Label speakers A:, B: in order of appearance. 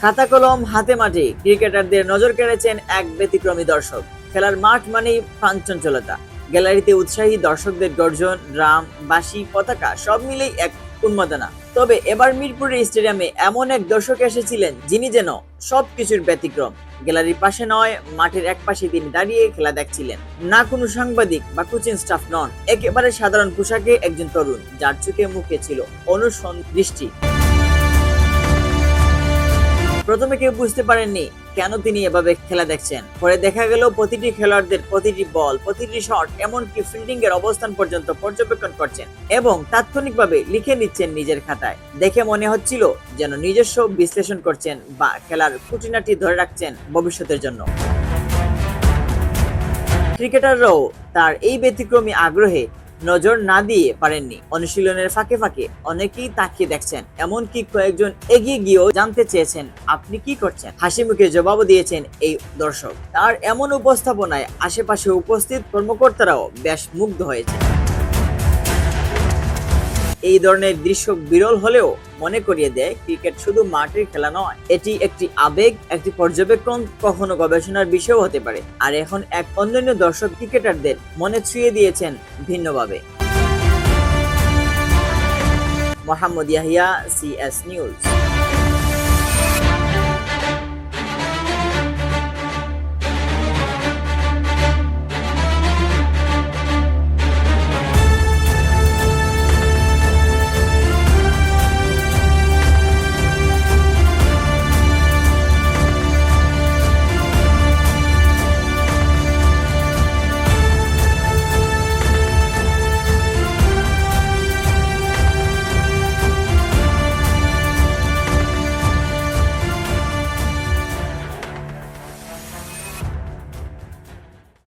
A: খাতা কলম হাতে মাঠে ক্রিকেটারদের নজর কেড়েছেন এক ব্যতিক্রমী দর্শক। খেলার মাঠ মানেই প্রাণচঞ্চলতা। গ্যালারিতে উৎসাহী দর্শকদের গর্জন, ড্রাম, বাঁশি, পতাকা সব মিলেই এক উন্মাদনা। তবে এবার মিরপুরের স্টেডিয়ামে এমন এক দর্শক এসেছিলেন যিনি যেন সবকিছুর ব্যতিক্রম। গ্যালারির পাশে নয়, মাঠের এক পাশে তিনি দাঁড়িয়ে খেলা দেখছিলেন। না কোনো সাংবাদিক বা কোচিং স্টাফ নন, একেবারে সাধারণ পোশাকে একজন তরুণ, যার চোখে মুখে ছিল অনুসরণ দৃষ্টি। প্রথমে কেউ বুঝতে পারেননি কেন তিনি এভাবে খেলা দেখছেন। পরে দেখা গেল প্রতিটি খেলোয়াড়দের প্রতিটি বল, প্রতিটি শট, এমনকি ফিল্ডিং এর অবস্থান পর্যন্ত পর্যবেক্ষণ করছেন এবং তাৎক্ষণিকভাবে লিখে নিচ্ছেন নিজের খাতায়। দেখে মনে হচ্ছিল যেন নিজস্ব বিশ্লেষণ করছেন বা খেলার খুঁটিনাটি ধরে রাখছেন ভবিষ্যতের জন্য। ক্রিকেটাররাও তার এই ব্যতিক্রমী আগ্রহে নজর না দিয়ে পারেননি। অনুশীলনের ফাঁকে ফাঁকে অনেকেই তাকিয়ে দেখছেন, এমনকি কয়েকজন এগিয়ে গিয়েও জানতে চেয়েছেন আপনি কি করছেন। হাসি মুখে জবাবও দিয়েছেন এই দর্শক। তার এমন উপস্থাপনায় আশেপাশে উপস্থিত কর্মকর্তারাও বেশ মুগ্ধ হয়েছে। এই ধরনের দৃশ্য বিরল হলেও মনে করিয়ে দেয় ক্রিকেট শুধু মাঠের খেলা নয়, এটি একটি আবেগ, একটি পর্যবেক্ষণ, কখনো গবেষণার বিষয় হতে পারে। আর এখন এক অন্যান্য দর্শক ক্রিকেটারদের মনে ছুঁয়ে দিয়েছেন ভিন্নভাবে। Mohammad Yahya, CS news.